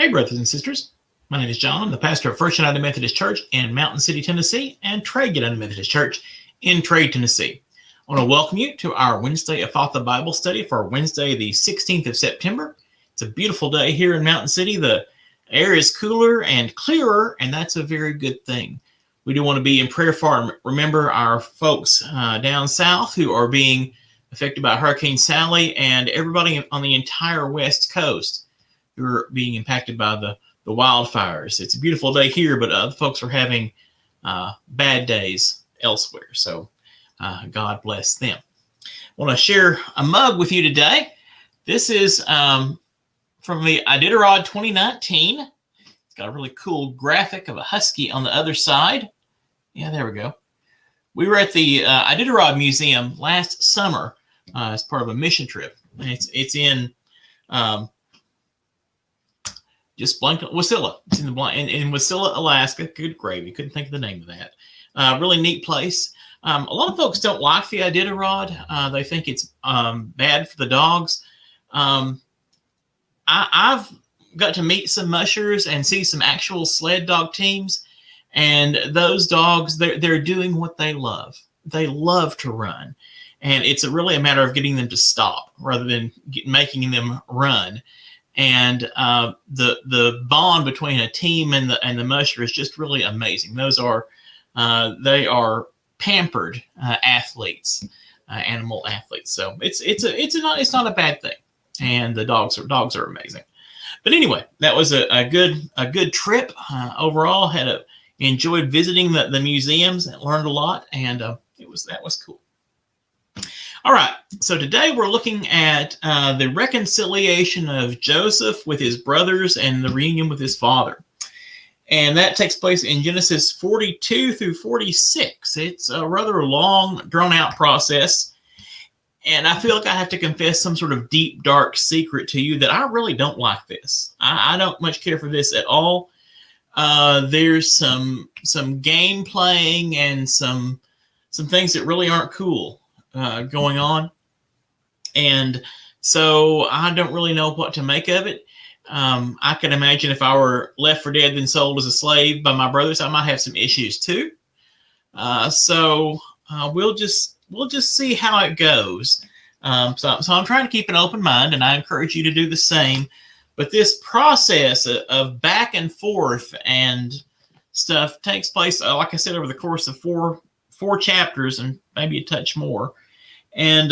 Hey, brothers and sisters. My name is John. I'm the pastor of First United Methodist Church in Mountain City, Tennessee, and Trade United Methodist Church in Trade, Tennessee. I want to welcome you to our Wednesday Ephphatha Bible study for Wednesday, the 16th of September. It's a beautiful day here in Mountain City. The air is cooler and clearer, and that's a very good thing. We do want to be in prayer for and remember our folks down south who are being affected by Hurricane Sally, and everybody on the entire West Coast who are being impacted by the wildfires. It's a beautiful day here, but other folks are having bad days elsewhere. So God bless them. I want to share a mug with you today. This is from the Iditarod 2019. It's got a really cool graphic of a husky on the other side. Yeah, there we go. We were at the Iditarod Museum last summer as part of a mission trip. It's in just blank Wasilla. It's in Wasilla, Alaska. Good gravy. Couldn't think of the name of that. Really neat place. A lot of folks don't like the Iditarod. They think it's bad for the dogs. I've got to meet some mushers and see some actual sled dog teams, and those dogs, they're doing what they love. They love to run, and it's really a matter of getting them to stop rather than making them run. And the bond between a team and the musher is just really amazing. Those are they are pampered athletes, animal athletes. So it's not a bad thing. And the dogs are amazing. But anyway, that was a good trip overall. Enjoyed visiting the museums and learned a lot, and that was cool. All right, so today we're looking at the reconciliation of Joseph with his brothers and the reunion with his father. And that takes place in Genesis 42 through 46. It's a rather long, drawn-out process. And I feel like I have to confess some sort of deep, dark secret to you that I really don't like this. I don't much care for this at all. There's some game playing and some things that really aren't cool going on. And so I don't really know what to make of it. I can imagine if I were left for dead then sold as a slave by my brothers, I might have some issues too. So we'll just see how it goes. So I'm trying to keep an open mind, and I encourage you to do the same. But this process of back and forth and stuff takes place, like I said, over the course of four chapters and maybe a touch more. And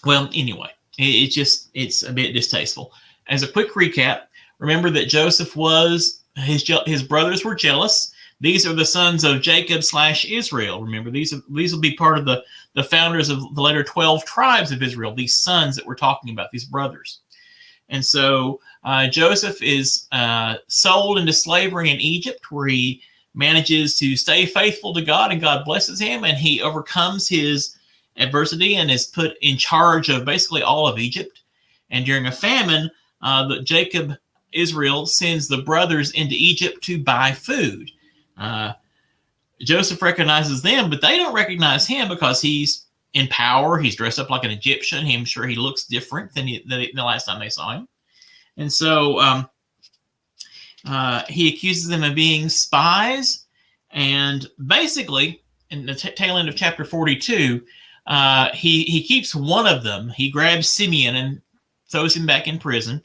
well, anyway, it's a bit distasteful. As a quick recap, remember that Joseph his brothers were jealous. These are the sons of Jacob / Israel. Remember, these will be part of the founders of the later 12 tribes of Israel, these sons that we're talking about, these brothers. And so Joseph is sold into slavery in Egypt, where he manages to stay faithful to God, and God blesses him, and he overcomes his adversity and is put in charge of basically all of Egypt. And during a famine, Israel sends the brothers into Egypt to buy food. Joseph recognizes them, but they don't recognize him because he's in power. He's dressed up like an Egyptian. I'm sure he looks different than the last time they saw him. And so he accuses them of being spies. And basically, in the tail end of chapter 42, he keeps one of them. He grabs Simeon and throws him back in prison,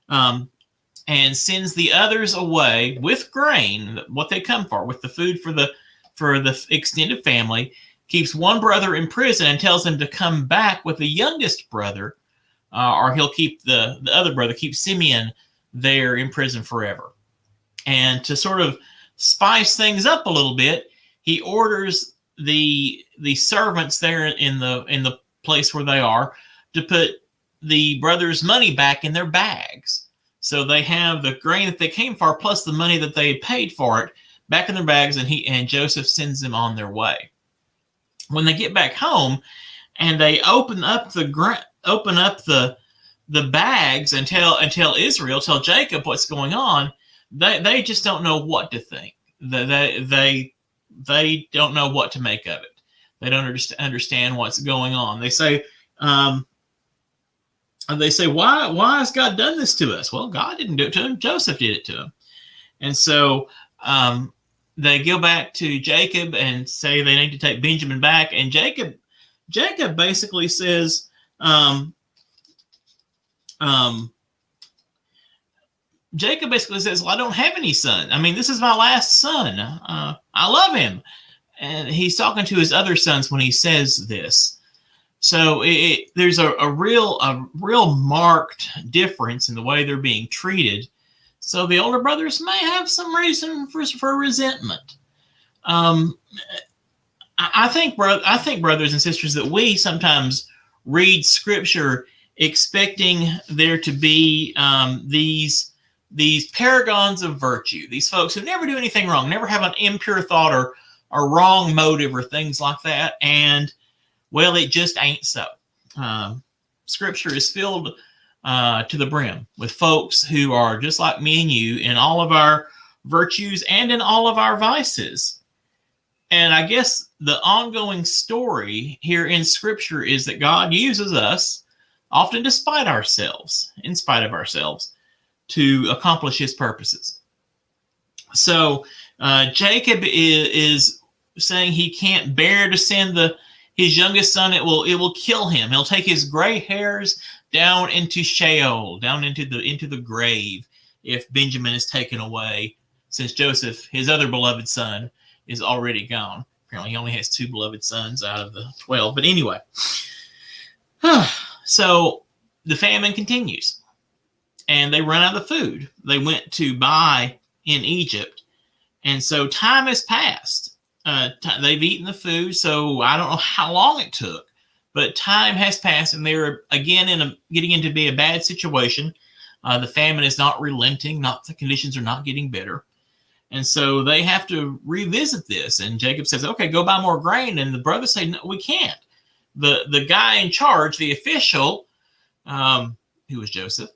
and sends the others away with grain, what they come for, with the food for the extended family. Keeps one brother in prison and tells him to come back with the youngest brother, or he'll keep the other brother, keep Simeon there in prison forever. And to sort of spice things up a little bit, he orders the servants there in the place where they are to put the brothers' money back in their bags. So they have the grain that they came for plus the money that they had paid for it back in their bags, and Joseph sends them on their way. When they get back home and they open up the bags and tell Jacob what's going on, they just don't know what to think. They don't know what to make of it. They don't understand what's going on. They say, And they say, why has God done this to us? Well, God didn't do it to him. Joseph did it to him. And so they go back to Jacob and say they need to take Benjamin back. And Jacob basically says, Jacob basically says, well, I don't have any son. I mean, this is my last son. I love him. And he's talking to his other sons when he says this. So there's a real marked difference in the way they're being treated. So the older brothers may have some reason for resentment. I think brothers and sisters, that we sometimes read Scripture expecting there to be these paragons of virtue, these folks who never do anything wrong, never have an impure thought or a wrong motive or things like that. And well, it just ain't so. Scripture is filled to the brim with folks who are just like me and you in all of our virtues and in all of our vices. And I guess the ongoing story here in Scripture is that God uses us, often in spite of ourselves, to accomplish his purposes. So Jacob is saying he can't bear to send his youngest son. It will kill him. He'll take his gray hairs down into Sheol, down into the grave, if Benjamin is taken away, since Joseph, his other beloved son, is already gone. Apparently he only has 2 beloved sons out of the 12. But anyway, so the famine continues, and they run out of food. They went to buy in Egypt, and so time has passed. They've eaten the food, so I don't know how long it took, but time has passed, and they're again getting into be a bad situation. The famine is not relenting; the conditions are not getting better, and so they have to revisit this. And Jacob says, "Okay, go buy more grain," and the brothers say, "No, we can't." The guy in charge, the official, who was Joseph,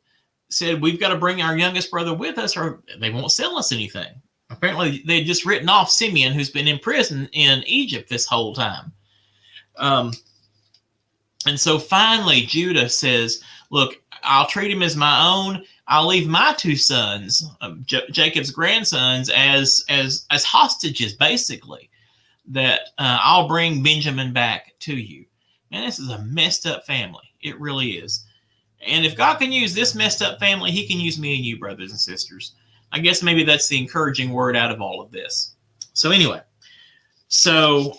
said, "We've got to bring our youngest brother with us, or they won't sell us anything." Apparently, they had just written off Simeon, who's been in prison in Egypt this whole time. And so finally, Judah says, look, I'll treat him as my own. I'll leave my 2 sons, Jacob's grandsons, as hostages, basically, that I'll bring Benjamin back to you. Man, this is a messed up family. It really is. And if God can use this messed up family, he can use me and you, brothers and sisters. I guess maybe that's the encouraging word out of all of this. So anyway, so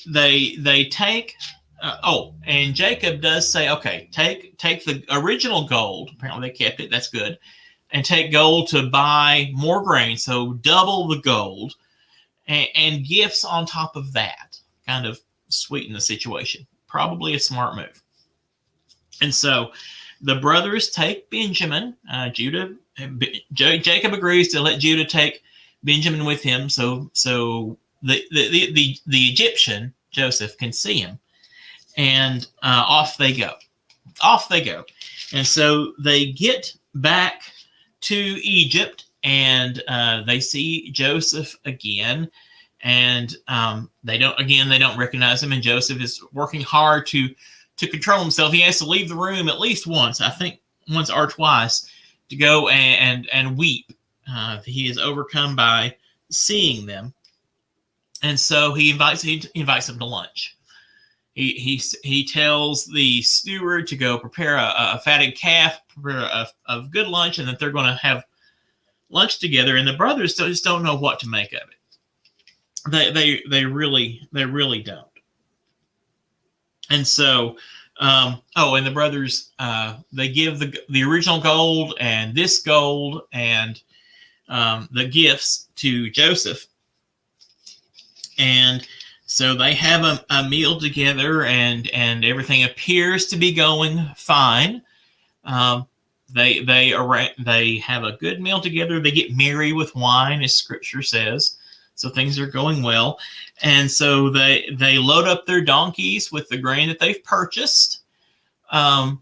they take, and Jacob does say, okay, take the original gold. Apparently they kept it. That's good. And take gold to buy more grain. So double the gold, and gifts on top of that, kind of sweeten the situation. Probably a smart move. And so the brothers take Benjamin. Jacob agrees to let Judah take Benjamin with him, so the Egyptian Joseph can see him, and off they go. And so they get back to Egypt, and they see Joseph again, and they don't recognize him. And Joseph is working hard to control himself. He has to leave the room at least once, I think once or twice, to go and weep. He is overcome by seeing them, and so he invites them to lunch. He tells the steward to go prepare a fatted calf, prepare a good lunch, and that they're going to have lunch together. And the brothers just don't know what to make of it. They really don't. And so, and the brothers, they give the original gold and this gold and the gifts to Joseph. And so they have a meal together, and everything appears to be going fine. They have a good meal together. They get merry with wine, as Scripture says. So things are going well. And so they load up their donkeys with the grain that they've purchased to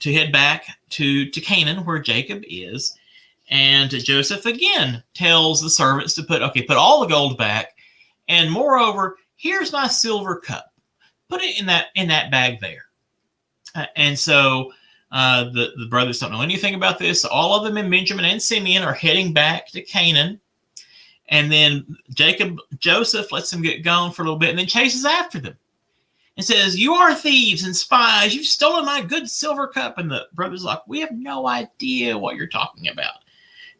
head back to Canaan, where Jacob is. And Joseph again tells the servants to put all the gold back. And moreover, here's my silver cup. Put it in that bag there. And so The brothers don't know anything about this. So all of them in Benjamin and Simeon are heading back to Canaan. And then Joseph lets them get going for a little bit and then chases after them and says, "You are thieves and spies. You've stolen my good silver cup." And the brothers are like, "We have no idea what you're talking about."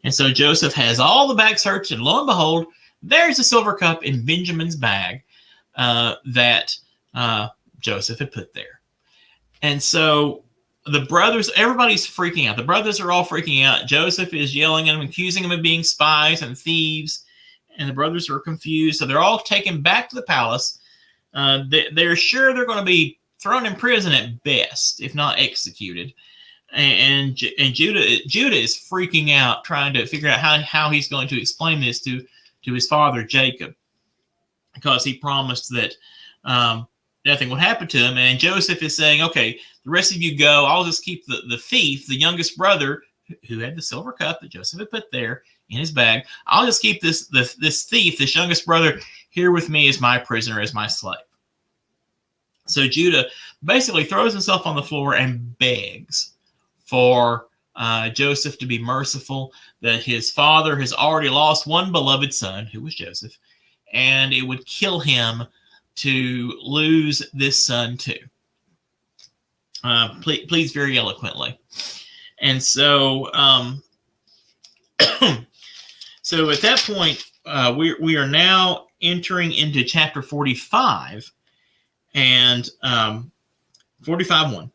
And so Joseph has all the bag searched, and lo and behold, there's a silver cup in Benjamin's bag that Joseph had put there. And so the brothers, everybody's freaking out. The brothers are all freaking out. Joseph is yelling at them, accusing them of being spies and thieves. And the brothers are confused. So they're all taken back to the palace. They're sure they're going to be thrown in prison at best, if not executed. And Judah is freaking out, trying to figure out how he's going to explain this to his father Jacob, because he promised that nothing would happen to him. And Joseph is saying, "Okay, the rest of you go. I'll just keep the thief, the youngest brother, who had the silver cup that Joseph had put there in his bag. I'll just keep this thief, this youngest brother, here with me as my prisoner, as my slave." So Judah basically throws himself on the floor and begs for Joseph to be merciful, that his father has already lost one beloved son, who was Joseph, and it would kill him to lose this son too. Please very eloquently. And so so at that point, we are now entering into chapter 45 and 45:1.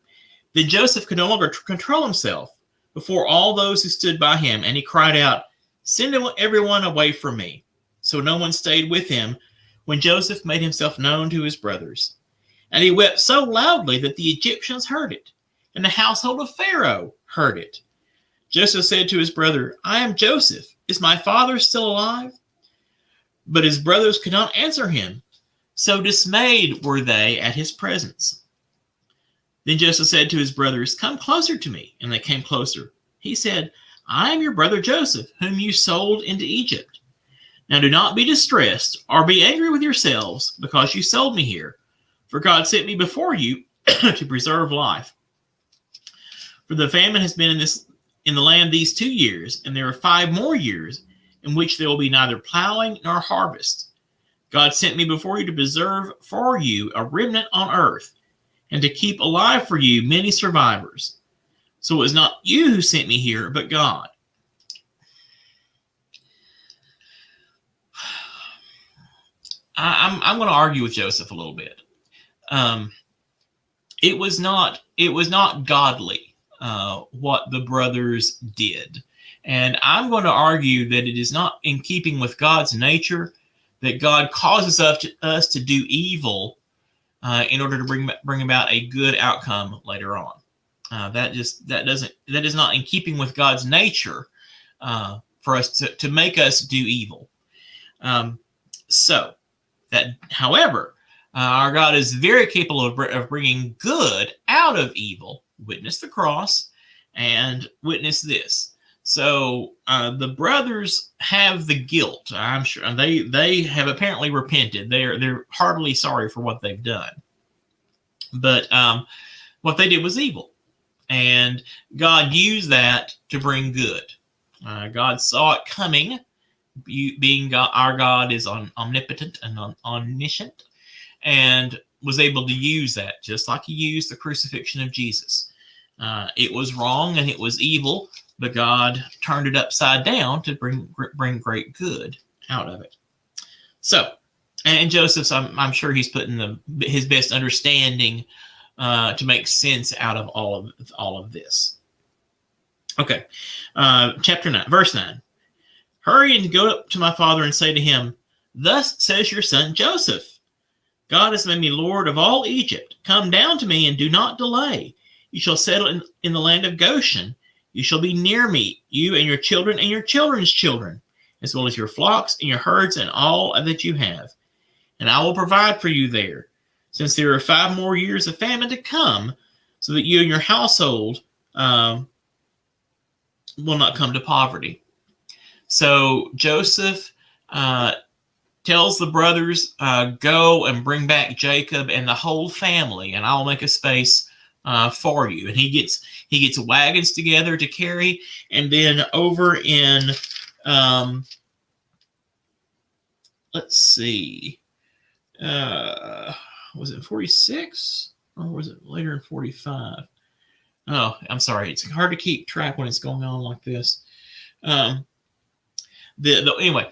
Then Joseph could no longer control himself before all those who stood by him, and he cried out, "Send everyone away from me." So no one stayed with him when Joseph made himself known to his brothers. And he wept so loudly that the Egyptians heard it, and the household of Pharaoh heard it. Joseph said to his brother, "I am Joseph. Is my father still alive?" But his brothers could not answer him, so dismayed were they at his presence. Then Joseph said to his brothers, "Come closer to me." And they came closer. He said, "I am your brother Joseph, whom you sold into Egypt. Now do not be distressed or be angry with yourselves because you sold me here, for God sent me before you to preserve life. For the famine has been in the land these 2 years, and there are 5 more years in which there will be neither plowing nor harvest. God sent me before you to preserve for you a remnant on earth, and to keep alive for you many survivors. So it was not you who sent me here, but God." I'm going to argue with Joseph a little bit. It was not godly what the brothers did, and I'm going to argue that it is not in keeping with God's nature that God causes us to do evil in order to bring about a good outcome later on. That is not in keeping with God's nature for us to make us do evil. However, our God is very capable of bringing good out of evil. Witness the cross and witness this. So the brothers have the guilt. I'm sure they have apparently repented. They're heartily sorry for what they've done. But what they did was evil, and God used that to bring good. God saw it coming. Being God, our God is omnipotent and omniscient, and was able to use that, just like he used the crucifixion of Jesus. It was wrong and it was evil, but God turned it upside down to bring great good out of it. So, and Joseph's, I'm sure he's putting his best understanding to make sense out of all of this. Okay, chapter 9, verse 9. "Hurry and go up to my father and say to him, 'Thus says your son Joseph, God has made me Lord of all Egypt. Come down to me and do not delay. You shall settle in the land of Goshen. You shall be near me, you and your children and your children's children, as well as your flocks and your herds and all that you have. And I will provide for you there, since there are 5 more years of famine to come, so that you and your household will not come to poverty.'" So Joseph tells the brothers, "Go and bring back Jacob and the whole family, and I'll make a space for you. And he gets wagons together to carry. And then over in let's see, was it 46 or was it later in 45? Oh, I'm sorry. It's hard to keep track when it's going on like this. Anyway,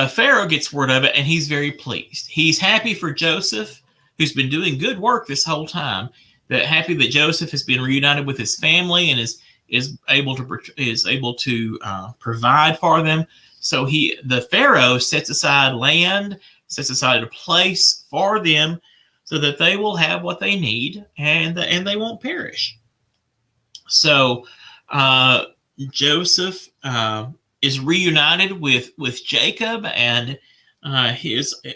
Pharaoh gets word of it, and he's very pleased. He's happy for Joseph, who's been doing good work this whole time. Happy that Joseph has been reunited with his family and is able to provide for them. So the Pharaoh sets aside land, sets aside a place for them, so that they will have what they need and they won't perish. So Joseph is reunited with Jacob, and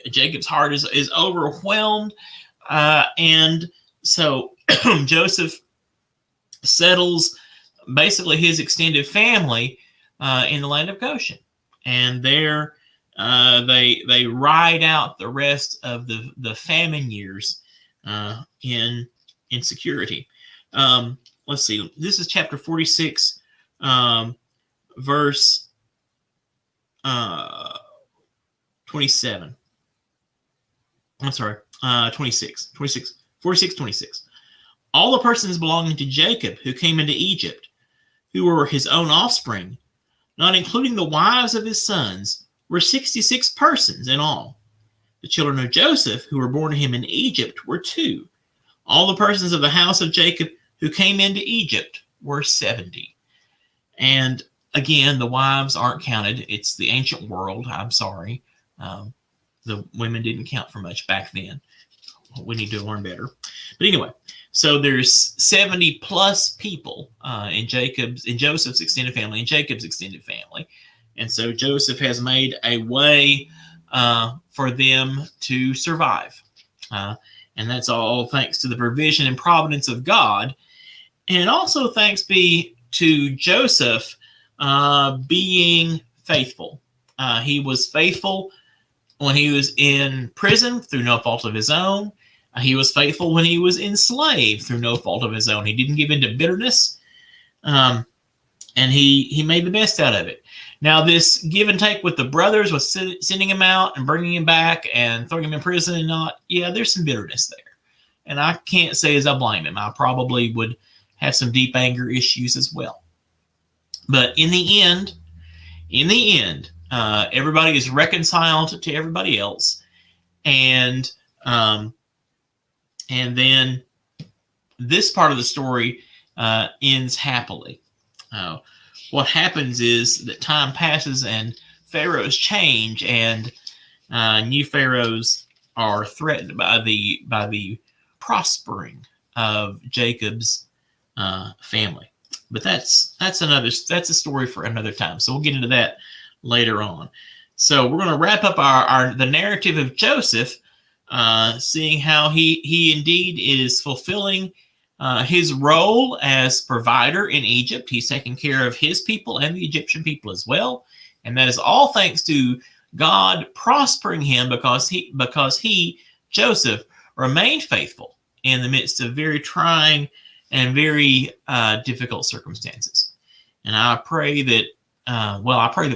Jacob's heart is overwhelmed, and so Joseph settles basically his extended family in the land of Goshen, and there they ride out the rest of the famine years in security. Let's see. This is chapter 46, verse 27. I'm sorry, 26. 26. All the persons belonging to Jacob who came into Egypt, who were his own offspring, not including the wives of his sons, were 66 persons in all. The children of Joseph, who were born to him in Egypt, were 2. All the persons of the house of Jacob who came into Egypt were 70. And again, the wives aren't counted. It's the ancient world. I'm sorry. The women didn't count for much back then. We need to learn better. But anyway, so there's 70 plus people in Joseph's extended family and Jacob's extended family. And so Joseph has made a way for them to survive. And that's all thanks to the provision and providence of God. And also thanks be to Joseph being faithful. He was faithful when he was in prison through no fault of his own. He was faithful when he was enslaved through no fault of his own. He didn't give in to bitterness, and he made the best out of it. Now, this give and take with the brothers was sending him out and bringing him back and throwing him in prison and there's some bitterness there. And I can't say as I blame him. I probably would have some deep anger issues as well. But in the end, everybody is reconciled to everybody else, and then this part of the story ends happily. What happens is that time passes and pharaohs change, and new pharaohs are threatened by the prospering of Jacob's family. But that's a story for another time. So we'll get into that later on. So we're going to wrap up the narrative of Joseph, seeing how he indeed is fulfilling his role as provider in Egypt. He's taking care of his people and the Egyptian people as well. And that is all thanks to God prospering him because he, Joseph, remained faithful in the midst of very trying and very difficult circumstances. And I pray that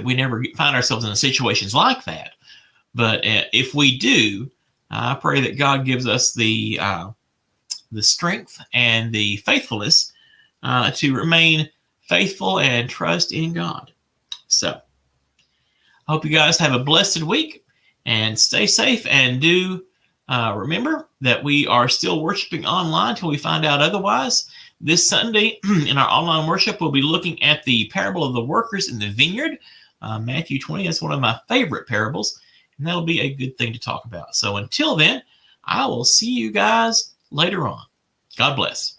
we never find ourselves in situations like that. But if we do, I pray that God gives us the strength and the faithfulness to remain faithful and trust in God. So I hope you guys have a blessed week and stay safe, and do remember that we are still worshiping online till we find out otherwise. This Sunday in our online worship, we'll be looking at the parable of the workers in the vineyard, Matthew 20. That's one of my favorite parables, and that'll be a good thing to talk about. So until then, I will see you guys later on. God bless.